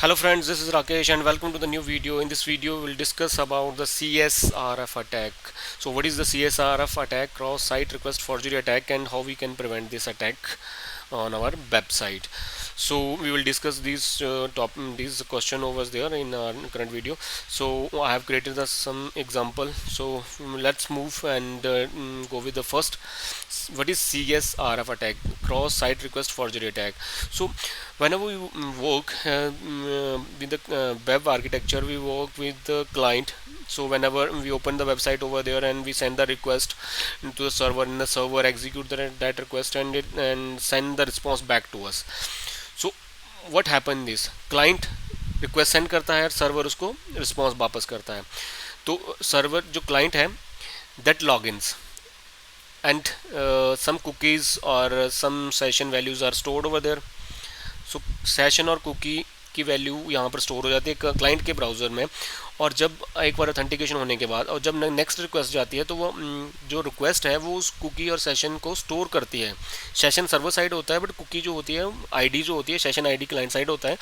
Hello friends, this is Rakesh and welcome to the new video. In this video, we'll discuss about the CSRF attack. So what is the CSRF attack, cross-site request forgery attack, and how we can prevent this attack on our website. So we will discuss these question over there in our current video. So I have created some example. So let's move and go with the first. What is CSRF attack, cross-site request forgery attack? So whenever we work with the web architecture, we work with the client. So whenever we open the website over there and we send the request to the server, and the server execute that request and send the response back to us. So what happen is client request send करता है और server उसको response वापस करता है. तो server जो client है that logins and some cookies or some session values are stored over there. So session और cookie की वैल्यू यहाँ पर स्टोर हो जाती है क्लाइंट के ब्राउज़र में. और जब एक बार ऑथेंटिकेशन होने के बाद और जब नेक्स्ट रिक्वेस्ट जाती है तो वो जो रिक्वेस्ट है वो उस कुकी और सेशन को स्टोर करती है. सेशन सर्वर साइड होता है बट कुकी जो होती है आईडी जो होती है सेशन आईडी क्लाइंट साइड होता है.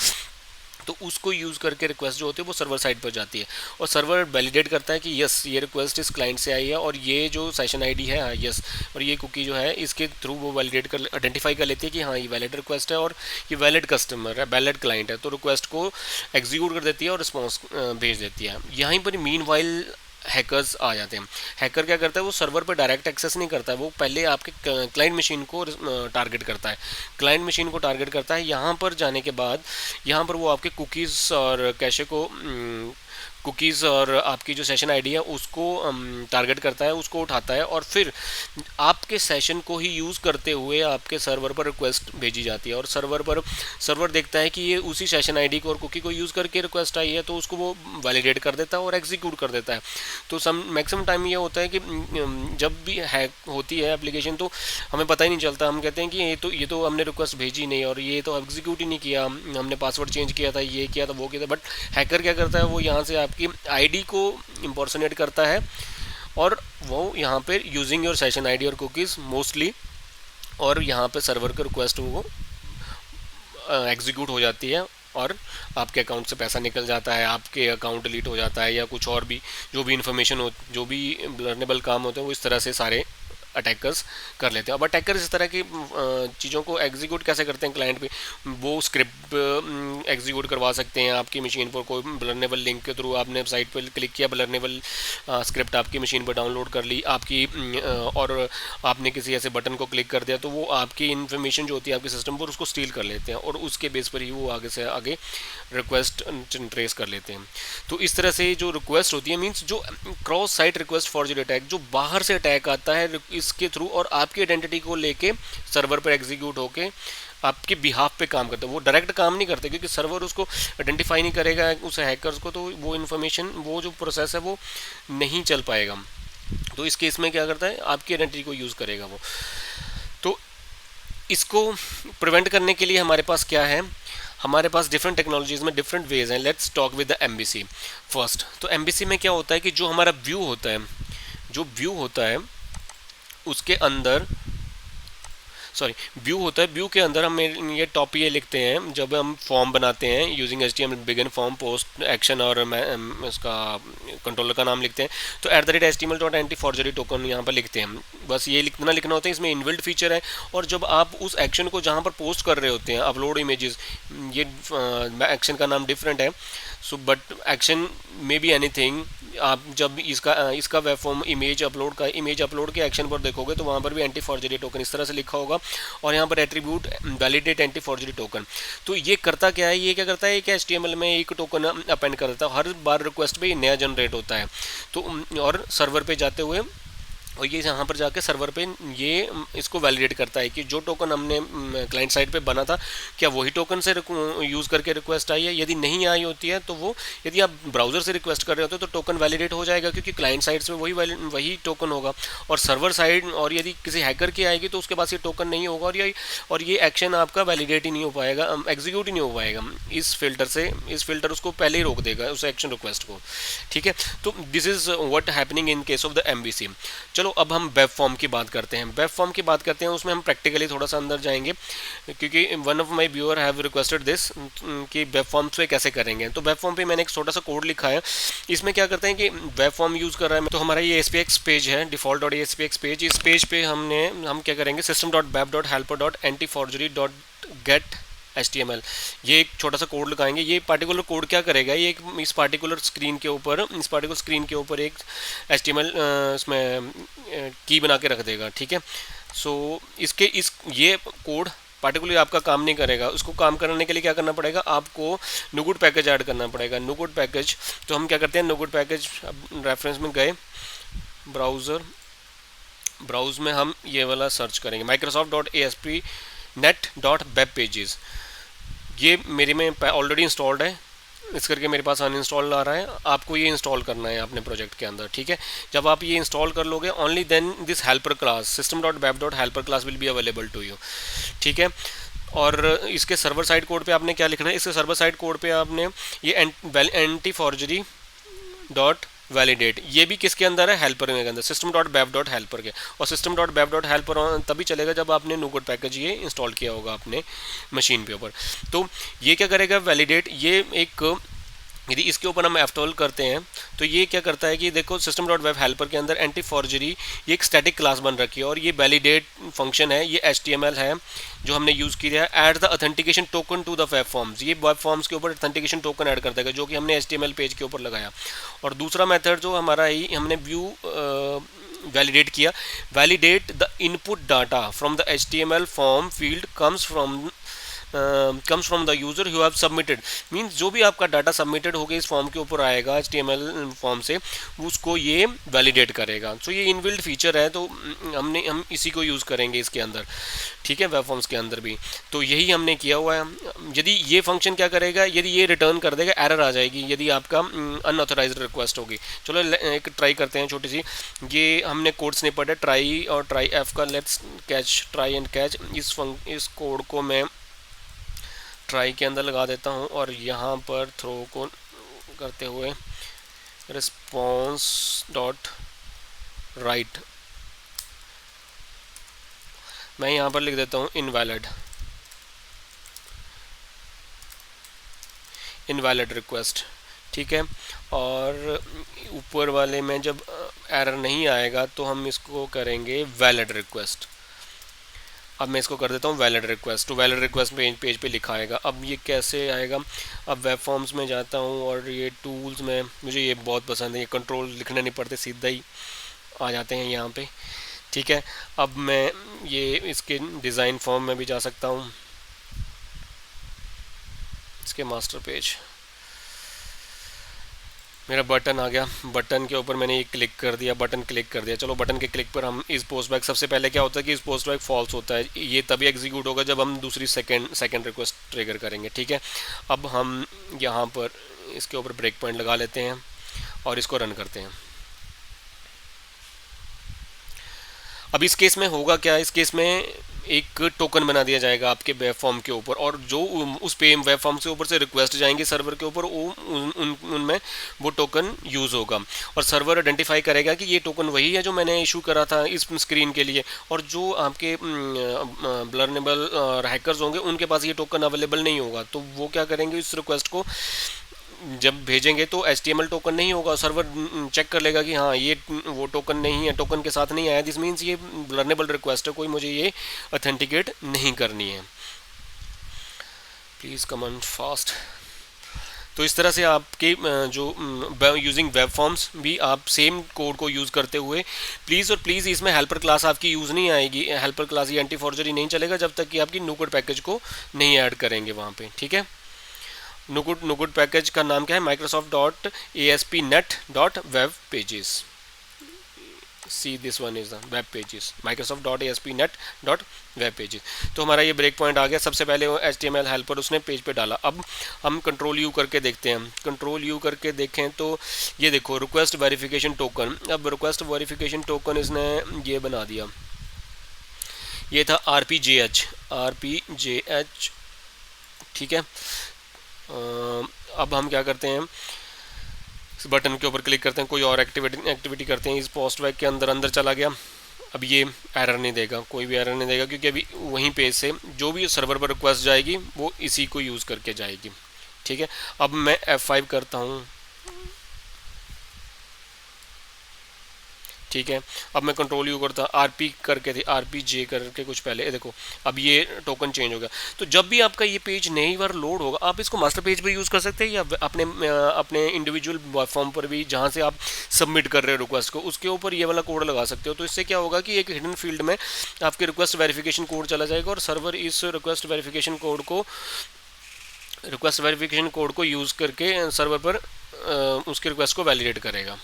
तो उसको यूज़ करके रिक्वेस्ट जो होती है वो सर्वर साइड पर जाती है और सर्वर वैलिडेट करता है कि यस ये रिक्वेस्ट इस क्लाइंट से आई है और ये जो सेशन आईडी है हाँ यस और ये कुकी जो है इसके थ्रू वो वैलिडेट कर आइडेंटिफाई कर लेती है कि हाँ ये वैलिड रिक्वेस्ट है और ये वैलिड कस्टमर है वैलिड क्लाइंट है. तो रिक्वेस्ट को एग्जीक्यूट कर देती है और रिस्पॉन्स भेज देती है. यहीं पर मीन वाइल हैकर्स आ जाते हैं. हैकर क्या करता है वो सर्वर पर डायरेक्ट एक्सेस नहीं करता है, वो पहले आपके क्लाइंट मशीन को टारगेट करता है. क्लाइंट मशीन को टारगेट करता है. यहाँ पर जाने के बाद यहाँ पर वो आपके कुकीज़ और कैशे को कुकीज़ और आपकी जो सेशन आईडी है उसको टारगेट करता है, उसको उठाता है और फिर आपके सेशन को ही यूज़ करते हुए आपके सर्वर पर रिक्वेस्ट भेजी जाती है. और सर्वर देखता है कि ये उसी सेशन आईडी को और कुकी को यूज़ करके रिक्वेस्ट आई है तो उसको वो वैलिडेट कर देता है और एग्जीक्यूट कर देता है. तो मैक्सिमम टाइम ये होता है कि जब भी हैक होती है एप्लीकेशन तो हमें पता ही नहीं चलता. हम कहते हैं कि ये तो हमने रिक्वेस्ट भेजी नहीं और ये तो एग्जीक्यूट ही नहीं किया, हमने पासवर्ड चेंज किया था, ये किया था, वो किया था. बट हैकर क्या करता है वो यहाँ से आपकी आईडी को इम्पर्सोनेट करता है और वो यहाँ पे यूजिंग योर सेशन आईडी और कुकीज़ मोस्टली और यहाँ पे सर्वर के रिक्वेस्ट वो एग्जीक्यूट हो जाती है और आपके अकाउंट से पैसा निकल जाता है, आपके अकाउंट डिलीट हो जाता है या कुछ और भी जो भी इन्फॉर्मेशन हो जो भी लर्नेबल काम होते हैं वो इस तरह से सारे अटैकर्स कर लेते हैं. अब अटैकर्स इस तरह की चीज़ों को एग्जीक्यूट कैसे करते हैं क्लाइंट पे, वो स्क्रिप्ट एग्जीक्यूट करवा सकते हैं आपकी मशीन पर. कोई ब्लर्नेबल लिंक के थ्रू आपने साइट पर क्लिक किया, ब्लर्नेबल स्क्रिप्ट आपकी मशीन पर डाउनलोड कर ली आपकी और आपने किसी ऐसे बटन को क्लिक कर दिया तो वो आपकी इन्फॉर्मेशन जो होती है आपके सिस्टम पर उसको स्टील कर लेते हैं और उसके बेस पर ही वो आगे से आगे रिक्वेस्ट ट्रेस कर लेते हैं. तो इस तरह से जो रिक्वेस्ट होती है मीन्स जो cross site request forward attack जो बाहर से अटैक आता है इसके थ्रू और आपकी आइडेंटिटी को लेके सर्वर पर एग्जीक्यूट होके आपके बिहाफ पे काम करते हैं. वो डायरेक्ट काम नहीं करते क्योंकि सर्वर उसको आइडेंटिफाई नहीं करेगा उस हैकर्स को, तो वो इन्फॉर्मेशन वो जो प्रोसेस है वो नहीं चल पाएगा. तो इस केस में क्या करता है आपकी आइडेंटिटी को यूज़ करेगा वो. तो इसको प्रिवेंट करने के लिए हमारे पास क्या है, हमारे पास डिफरेंट टेक्नोलॉजीज़ में डिफरेंट वेज हैं. Let's talk with the MBC first. तो एमबीसी में क्या होता है कि जो हमारा व्यू होता है उसके अंदर व्यू होता है. व्यू के अंदर हम ये टॉप ये लिखते हैं जब हम फॉर्म बनाते हैं using HTML begin form post action और इसका कंट्रोलर का नाम लिखते हैं. तो @HTML.anti-forgery टोकन यहाँ पर लिखते हैं. बस ये लिखना होता है. इसमें इनबिल्ट फीचर है और जब आप उस एक्शन को जहाँ पर पोस्ट कर रहे होते हैं अपलोड इमेजेस, ये एक्शन का नाम डिफरेंट है. So but action may be anything. आप जब इसका वेब फॉर्म इमेज अपलोड के एक्शन पर देखोगे तो वहाँ पर भी एंटी फॉर्जरी टोकन इस तरह से लिखा होगा और यहाँ पर attribute validate anti forgery token. तो ये करता क्या है, ये क्या करता है कि HTML में एक टोकन अपेंड कर देता है. हर बार रिक्वेस्ट पे नया जनरेट होता है तो और सर्वर पे जाते हुए और ये यहाँ पर जाके सर्वर पे ये इसको वैलिडेट करता है कि जो टोकन हमने क्लाइंट साइड पे बना था क्या वही टोकन से यूज़ करके रिक्वेस्ट आई है. यदि नहीं आई होती है तो वो यदि आप ब्राउज़र से रिक्वेस्ट कर रहे होते तो टोकन वैलिडेट हो जाएगा क्योंकि क्लाइंट साइड से वही टोकन होगा और सर्वर साइड और यदि किसी हैकर की आएगी तो उसके पास ये टोकन नहीं होगा और ये एक्शन आपका वैलिडेट ही नहीं हो पाएगा, एग्जीक्यूट ही नहीं हो पाएगा. इस फिल्टर उसको पहले ही रोक देगा उस एक्शन रिक्वेस्ट को. ठीक है, तो this is what happening in case of the MBC. चलो चलो अब हम वेब फॉर्म की बात करते हैं। वेब फॉर्म की बात करते हैं, उसमें हम प्रैक्टिकली थोड़ा सा अंदर जाएंगे, क्योंकि one of my viewer have requested this कि वेब फॉर्म पे कैसे करेंगे। तो वेब फॉर्म पे मैंने एक छोटा सा कोड लिखा है। इसमें क्या करते हैं कि वेब फॉर्म यूज़ कर रहा है तो हमारा ये ASPX पेज है, डिफॉल्ट डॉट ASPX पेज। इस पेज पे हम क्या करेंगे, system.web.helper.ntforgery.get HTML, ये एक छोटा सा कोड लगाएंगे। ये पार्टिकुलर कोड क्या करेगा, ये एक इस पार्टिकुलर स्क्रीन के ऊपर एक HTML इसमें की बना के रख देगा, ठीक है। सो ये कोड पार्टिकुलर आपका काम नहीं करेगा। उसको काम करने के लिए क्या करना पड़ेगा, आपको नुगुड पैकेज ऐड करना पड़ेगा। नुगुड पैकेज, तो हम क्या करते हैं, नुगुड पैकेज रेफरेंस में गए, ब्राउज में हम ये वाला सर्च करेंगे, microsoft.ASP.NET.webpages। ये मेरे में ऑलरेडी इंस्टॉल्ड है, इस करके मेरे पास अनइंस्टॉल आ रहा है। आपको ये इंस्टॉल करना है अपने प्रोजेक्ट के अंदर, ठीक है। जब आप ये इंस्टॉल कर लोगे, only then this helper class system.web.helper class will be available to you, ठीक है। और इसके सर्वर साइड कोड पे आपने क्या लिखना है, इसके सर्वर साइड कोड पे आपने ये एंटी फॉर्जरी डॉट वैलिडेट, ये भी किसके अंदर है, हेल्पर के अंदर, system.web.helper के। और system.web.helper तभी चलेगा जब आपने नुगुड पैकेज ये इंस्टॉल किया होगा अपने मशीन पे ऊपर। तो ये क्या करेगा, वैलिडेट, ये एक, यदि इसके ऊपर हम F12 करते हैं तो ये क्या करता है कि देखो system.web.helper के अंदर एंटी फॉर्जरी ये एक स्टैटिक क्लास बन रखी है, और ये वैलिडेट फंक्शन है, ये HTML है जो हमने यूज़ किया है। Add the authentication token to the web forms, ये वेब फॉर्म्स के ऊपर ऑथेंटिकेशन टोकन ऐड कर देगा, जो कि हमने HTML पेज के ऊपर लगाया। और दूसरा मेथड जो हमारा ही हमने व्यू वैलिडेट किया, validate the input data from the HTML form field comes from the user who have submitted, means जो भी आपका डाटा सबमिटेड होगा इस फॉर्म के ऊपर आएगा HTML फॉर्म से, उसको ये वैलिडेट करेगा। सो ये इनबिल्ट फीचर है, तो हम इसी को यूज़ करेंगे इसके अंदर, ठीक है, वेब फॉर्म्स के अंदर भी। तो यही हमने किया हुआ है। यदि ये फंक्शन क्या करेगा, यदि ये रिटर्न कर देगा, एरर आ जाएगी यदि आपका अनऑथराइज्ड रिक्वेस्ट होगी। चलो एक ट्राई करते हैं छोटी सी, ये हमने कोड स्निपेट है ट्राई और ट्राई एफ का, let's catch, try and catch. इस कोड को मैं ट्राई के अंदर लगा देता हूँ, और यहाँ पर थ्रो को करते हुए रिस्पॉन्स डॉट राइट, मैं यहाँ पर लिख देता हूँ इनवैलिड रिक्वेस्ट, ठीक है। और ऊपर वाले में जब एरर नहीं आएगा तो हम इसको करेंगे वैलिड रिक्वेस्ट। अब मैं इसको कर देता हूँ वैलिड रिक्वेस्ट, तो वैलिड रिक्वेस्ट पेज पे लिखा आएगा। अब ये कैसे आएगा, अब वेब फॉर्म्स में जाता हूँ, और ये टूल्स में, मुझे ये बहुत पसंद है, ये कंट्रोल लिखने नहीं पड़ते, सीधा ही आ जाते हैं यहाँ पे, ठीक है। अब मैं ये इसके डिज़ाइन फॉर्म में भी जा सकता हूँ, इसके मास्टर पेज, मेरा बटन आ गया, बटन के ऊपर मैंने ये क्लिक कर दिया, बटन क्लिक कर दिया। चलो बटन के क्लिक पर हम इस पोस्ट बैक, सबसे पहले क्या होता है कि इस पोस्ट बैक फॉल्स होता है, ये तभी एग्जीक्यूट होगा जब हम दूसरी सेकंड रिक्वेस्ट ट्रिगर करेंगे, ठीक है। अब हम यहाँ पर इसके ऊपर ब्रेक पॉइंट लगा लेते हैं और इसको रन करते हैं। अब इस केस में होगा क्या, इस केस में एक टोकन बना दिया जाएगा आपके वेब फॉर्म के ऊपर, और जो उस पे वेब फॉर्म से ऊपर से रिक्वेस्ट जाएंगे सर्वर के ऊपर, उनमें वो टोकन यूज़ होगा, और सर्वर आइडेंटिफाई करेगा कि ये टोकन वही है जो मैंने इशू करा था इस स्क्रीन के लिए, और जो आपके ब्लर्नेबल हैकर्स होंगे उनके पास ये टोकन अवेलेबल नहीं होगा। तो वो क्या करेंगे, इस रिक्वेस्ट को जब भेजेंगे तो HTML टोकन नहीं होगा, सर्वर चेक कर लेगा कि हाँ ये वो टोकन नहीं है, टोकन के साथ नहीं आया, दिस मीन्स ये लर्नेबल रिक्वेस्ट है, कोई मुझे ये ऑथेंटिकेट नहीं करनी है, प्लीज़ कमेंट फास्ट। तो इस तरह से आपके जो यूजिंग वेब फॉर्म्स भी आप सेम कोड को यूज़ करते हुए, प्लीज़ और प्लीज़ इसमें हेल्पर क्लास आपकी यूज़ नहीं आएगी, हेल्पर क्लास ये एंटी फॉर्जरी नहीं चलेगा जब तक कि आपकी नुगुड पैकेज को नहीं ऐड करेंगे वहाँ पे, ठीक है। नुगुड पैकेज का नाम क्या है, microsoft.ASP.NET.webpages, see this one is the web pages, microsoft.ASP.NET.webpages। तो हमारा ये ब्रेक पॉइंट आ गया। सबसे पहले वो HTML हेल्पर उसने पेज पे डाला। अब हम कंट्रोल यू करके देखते हैं, कंट्रोल यू करके देखें तो ये देखो रिक्वेस्ट वेरिफिकेशन टोकन। अब रिक्वेस्ट वेरिफिकेशन टोकन इसने ये बना दिया, ये था RPJH, ठीक है। अब हम क्या करते हैं, इस बटन के ऊपर क्लिक करते हैं, कोई और एक्टिविटी करते हैं, इस पोस्ट बैग के अंदर अंदर चला गया, अब ये एरर नहीं देगा, कोई भी एरर नहीं देगा, क्योंकि अभी वहीं पेज से जो भी सर्वर पर रिक्वेस्ट जाएगी वो इसी को यूज़ करके जाएगी। ठीक है, अब मैं F5 करता हूँ। ठीक है, अब मैं कंट्रोल यू करता, RP करके थे, RPJ करके कुछ पहले, देखो अब ये टोकन चेंज हो गया। तो जब भी आपका ये पेज नई बार लोड होगा, आप इसको मास्टर पेज पे यूज़ कर सकते हैं या अपने इंडिविजुअल फॉर्म पर भी, जहाँ से आप सबमिट कर रहे हो रिक्वेस्ट को, उसके ऊपर ये वाला कोड लगा सकते हो। तो इससे क्या होगा कि एक हिडन फील्ड में आपके रिक्वेस्ट वेरिफिकेशन कोड चला जाएगा और सर्वर इस रिक्वेस्ट वेरिफिकेशन कोड को यूज़ करके सर्वर पर उसके रिक्वेस्ट को वैलिडेट करेगा।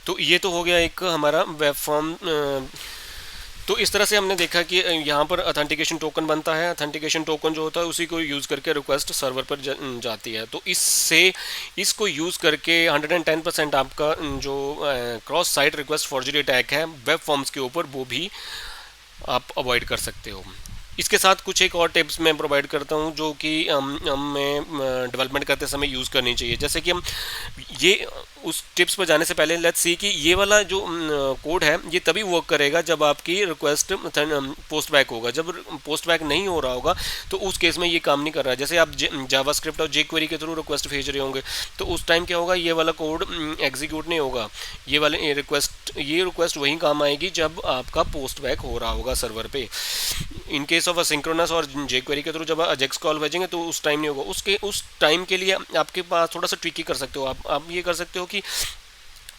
तो ये तो हो गया एक हमारा वेब फॉर्म। तो इस तरह से हमने देखा कि यहाँ पर अथेंटिकेशन टोकन बनता है, अथेंटिकेशन टोकन जो होता है उसी को यूज़ करके रिक्वेस्ट सर्वर पर जाती है। तो इसको यूज़ करके 110% आपका जो cross site request forgery attack है वेब फॉर्म्स के ऊपर, वो भी आप अवॉइड कर सकते हो। इसके साथ कुछ एक और टिप्स मैं प्रोवाइड करता हूँ जो कि हमें डेवलपमेंट करते समय यूज़ करनी चाहिए। जैसे कि हम ये उस टिप्स पर जाने से पहले लेट्स सी कि ये वाला जो कोड है ये तभी वर्क करेगा जब आपकी रिक्वेस्ट पोस्ट बैक होगा। जब पोस्ट बैक नहीं हो रहा होगा तो उस केस में ये काम नहीं कर रहा है। जैसे आप जावास्क्रिप्ट और jQuery के थ्रू रिक्वेस्ट भेज रहे होंगे तो उस टाइम क्या होगा, ये वाला कोड एग्जीक्यूट नहीं होगा। ये रिक्वेस्ट वहीं काम आएगी जब आपका पोस्ट बैक हो रहा होगा सर्वर पे। इन केस ऑफ असिंक्रोनस और jQuery के थ्रू जब अजेक्स कॉल भेजेंगे तो उस टाइम नहीं होगा। उस टाइम के लिए आपके पास थोड़ा सा ट्रिकी कर सकते हो। आप ये कर सकते हो कि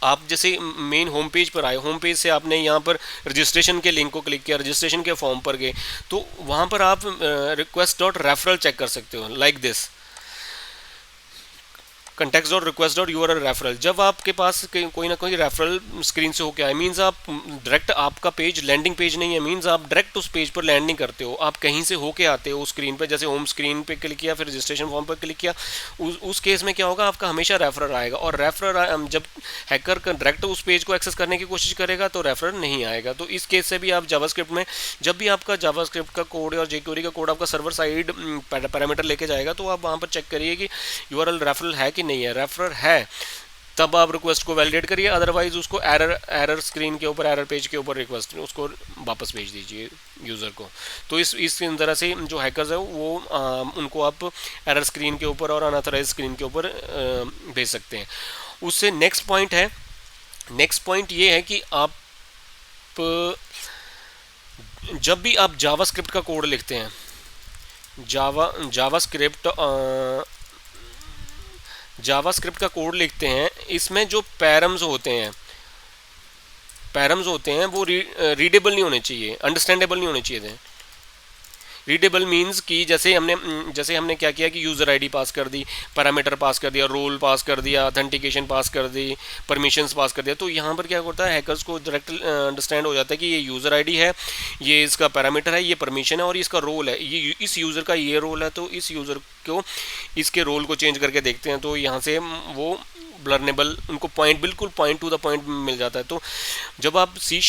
आप जैसे मेन होम पेज पर आए, होम पेज से आपने यहाँ पर रजिस्ट्रेशन के लिंक को क्लिक किया, रजिस्ट्रेशन के फॉर्म पर गए, तो वहाँ पर आप रिक्वेस्ट डॉट रेफरल चेक कर सकते हो like this, context dot request dot URL referral. जब आपके पास कोई ना कोई रेफरल स्क्रीन से होके आए, मीन्स आप डायरेक्ट, आपका पेज लैंडिंग पेज नहीं है, मीन्स आप डायरेक्ट उस पेज पर लैंड नहीं करते हो, आप कहीं से होके आते हो उस स्क्रीन पे। जैसे होम स्क्रीन पे क्लिक किया, फिर रजिस्ट्रेशन फॉर्म पर क्लिक किया, उस केस में क्या होगा, आपका हमेशा रेफरर आएगा। और रेफरर जब हैकर डायरेक्ट उस पेज को एक्सेस करने की कोशिश करेगा तो रेफरर नहीं आएगा। तो इस केस से भी आप जावास्क्रिप्ट में जब भी आपका जावास्क्रिप्ट का कोड और jQuery का कोड आपका सर्वर साइड पैरामीटर लेके जाएगा तो आप वहाँ पर चेक करिए कि यूआरएल रेफरल है कि नहीं है। रेफरर है तब आप रिक्वेस्ट को वैलिडेट करिए, अदरवाइज उसको एरर स्क्रीन के ऊपर, एरर पेज के ऊपर रिक्वेस्ट उसको वापस भेज दीजिए यूज़र को। तो इस तरह से जो हैकर्स है वो उनको आप एरर स्क्रीन के ऊपर और अनऑथराइज्ड स्क्रीन के ऊपर भेज सकते हैं। उससे नेक्स्ट पॉइंट ये है कि आप जब भी आप जावास्क्रिप्ट का कोड लिखते हैं, जावास्क्रिप्ट का कोड लिखते हैं, इसमें जो पैरम्स होते हैं वो रीडेबल नहीं होने चाहिए, अंडरस्टैंडेबल नहीं होने चाहिए थे। रीडेबल मीन्स कि जैसे हमने क्या किया कि यूज़र आईडी पास कर दी, पैरामीटर पास कर दिया, रोल पास कर दिया, ऑथेंटिकेशन पास कर दी, परमिशंस पास कर दिया, तो यहाँ पर क्या होता है, हैकर्स को डायरेक्ट अंडरस्टैंड हो जाता है कि ये यूज़र आईडी है, ये इसका पैरामीटर है, ये परमिशन है और इसका रोल है, ये इस यूज़र का ये रोल है, तो इस यूज़र को इसके रोल को चेंज करके देखते हैं। तो यहाँ से वो ब्लरनेबल, उनको बिल्कुल पॉइंट टू द पॉइंट मिल जाता है। तो जब आप C#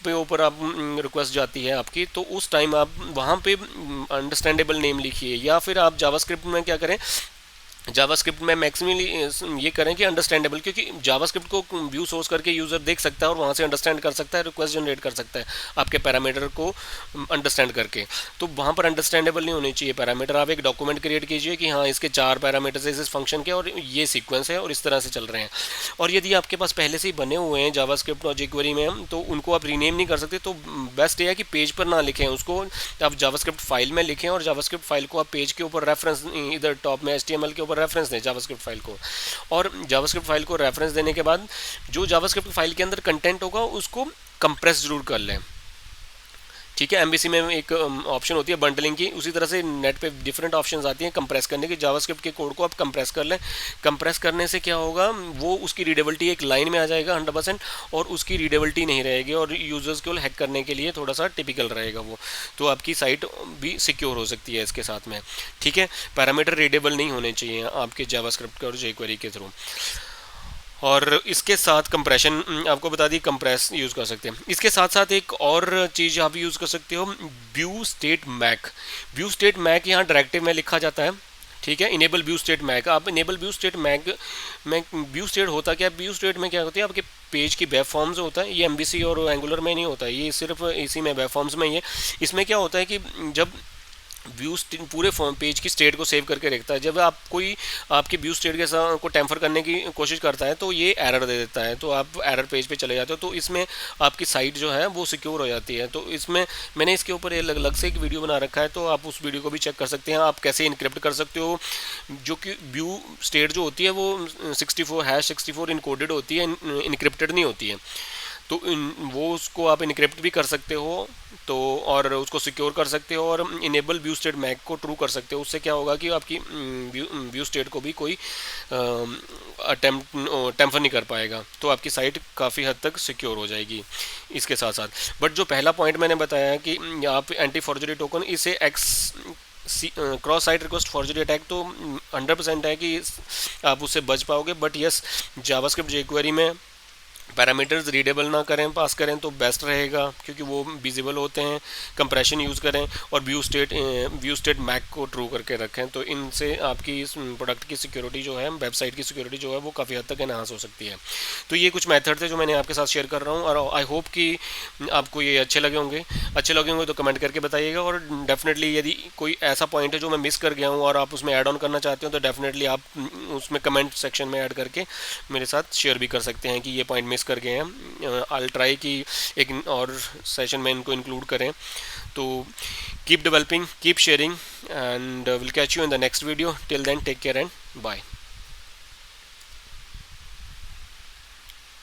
पे ऊपर आप रिक्वेस्ट जाती है आपकी, तो उस टाइम आप वहाँ पे अंडरस्टैंडेबल नेम लिखिए, या फिर आप जावास्क्रिप्ट में क्या करें, जावास्क्रिप्ट में मैक्सिमली ये करें कि अंडरस्टैंडेबल, क्योंकि जावास्क्रिप्ट को व्यू सोर्स करके यूज़र देख सकता है और वहाँ से अंडरस्टैंड कर सकता है, रिक्वेस्ट जनरेट कर सकता है आपके पैरामीटर को अंडरस्टैंड करके। तो वहाँ पर अंडरस्टैंडेबल नहीं होनी चाहिए पैरामीटर। आप एक डॉक्यूमेंट क्रिएट कीजिए कि हाँ इसके 4 पैरामीटर्स इस फंक्शन के और ये सीक्वेंस है और इस तरह से चल रहे हैं। और यदि आपके पास पहले से ही बने हुए हैं जावास्क्रिप्ट और jQuery में, तो उनको आप रीनेम नहीं कर सकते, तो बेस्ट ये है कि पेज पर ना लिखें, उसको आप जावास्क्रिप्ट फाइल में लिखें और जावास्क्रिप्ट फाइल को आप पेज के ऊपर रेफरेंस, इधर टॉप में HTML के ऊपर रेफरेंस दें जावास्क्रिप्ट फाइल को। और जावास्क्रिप्ट फाइल को रेफरेंस देने के बाद जो जावास्क्रिप्ट फाइल के अंदर कंटेंट होगा उसको कंप्रेस जरूर कर लें। ठीक है, MVC में एक ऑप्शन होती है बंडलिंग की, उसी तरह से नेट पे डिफरेंट ऑप्शंस आती हैं कंप्रेस करने की। जावास्क्रिप्ट के कोड को आप कंप्रेस कर लें। कंप्रेस करने से क्या होगा, वो उसकी रीडेबिलिटी एक लाइन में आ जाएगा 100%, और उसकी रीडेबिलिटी नहीं रहेगी और यूजर्स को हैक करने के लिए थोड़ा सा टिपिकल रहेगा वो। तो आपकी साइट भी सिक्योर हो सकती है इसके साथ में। ठीक है, पैरामीटर रीडेबल नहीं होने चाहिए आपके जावास्क्रिप्ट और jQuery के थ्रू। और इसके साथ कंप्रेशन आपको बता दी, कंप्रेस यूज़ कर सकते हैं। इसके साथ साथ एक और चीज़ आप यूज़ कर सकते हो, view state MAC. View state MAC यहाँ डायरेक्टिव में लिखा जाता है, ठीक है। इनेबल व्यू स्टेट मैग, आप इनेबल व्यू स्टेट मैग में, व्यू स्टेट होता क्या है, व्यू स्टेट में क्या होती है, आपके पेज की वेब फॉर्म्स होता है, ये एमवीसी और एंगुलर में नहीं होता है, ये सिर्फ इसी में वेब फॉर्म्स में ही है। इसमें क्या होता है कि जब व्यू पूरे फॉर्म पेज की स्टेट को सेव करके रखता है, जब आप कोई आपकी व्यू स्टेट के साथ को टेम्पर करने की कोशिश करता है तो ये एरर दे देता है, तो आप एरर पेज पे चले जाते हो, तो इसमें आपकी साइट जो है वो सिक्योर हो जाती है। तो इसमें मैंने इसके ऊपर अलग अलग से एक वीडियो बना रखा है, तो आप उस वीडियो को भी चेक कर सकते हैं, आप कैसे इनक्रिप्ट कर सकते हो। जो कि व्यू स्टेट जो होती है वो 64 इनकोडेड होती है, इनक्रिप्टेड नहीं होती है। तो वो उसको आप इनक्रिप्ट भी कर सकते हो, तो और उसको सिक्योर कर सकते हो, और इनेबल व्यू स्टेट मैग को ट्रू कर सकते हो। उससे क्या होगा कि आपकी व्यू स्टेट को भी कोई टेम्पर नहीं कर पाएगा, तो आपकी साइट काफ़ी हद तक सिक्योर हो जाएगी इसके साथ साथ। बट जो पहला पॉइंट मैंने बताया कि आप एंटी फॉर्जरी टोकन, इसे cross site request forgery attack तो 100% है कि आप उससे बच पाओगे। बट यस, जावास्क्रिप्ट जेक्वेरी में पैरामीटर्स रीडेबल ना करें, पास करें तो बेस्ट रहेगा, क्योंकि वो विजिबल होते हैं। कंप्रेशन यूज़ करें और व्यू स्टेट मैक को ट्रू करके रखें, तो इनसे आपकी इस प्रोडक्ट की सिक्योरिटी जो है, वेबसाइट की सिक्योरिटी जो है वो काफ़ी हद तक एनहांस हो सकती है। तो ये कुछ मेथड थे जो मैंने आपके साथ शेयर कर रहा हूँ, और आई होप कि आपको ये अच्छे लगे होंगे तो कमेंट करके बताइएगा। और डेफिनेटली यदि कोई ऐसा पॉइंट है जो मैं मिस कर गया हूँ और आप उसमें ऐड ऑन करना चाहते हो, तो डेफिनेटली आप उसमें कमेंट सेक्शन में ऐड करके मेरे साथ शेयर भी कर सकते हैं कि ये पॉइंट मिस कर गए हैं। आई ट्राई कि एक और सेशन में इनको इंक्लूड करें। तो keep developing, keep sharing, and will catch you in the next video. Till then, take care and bye.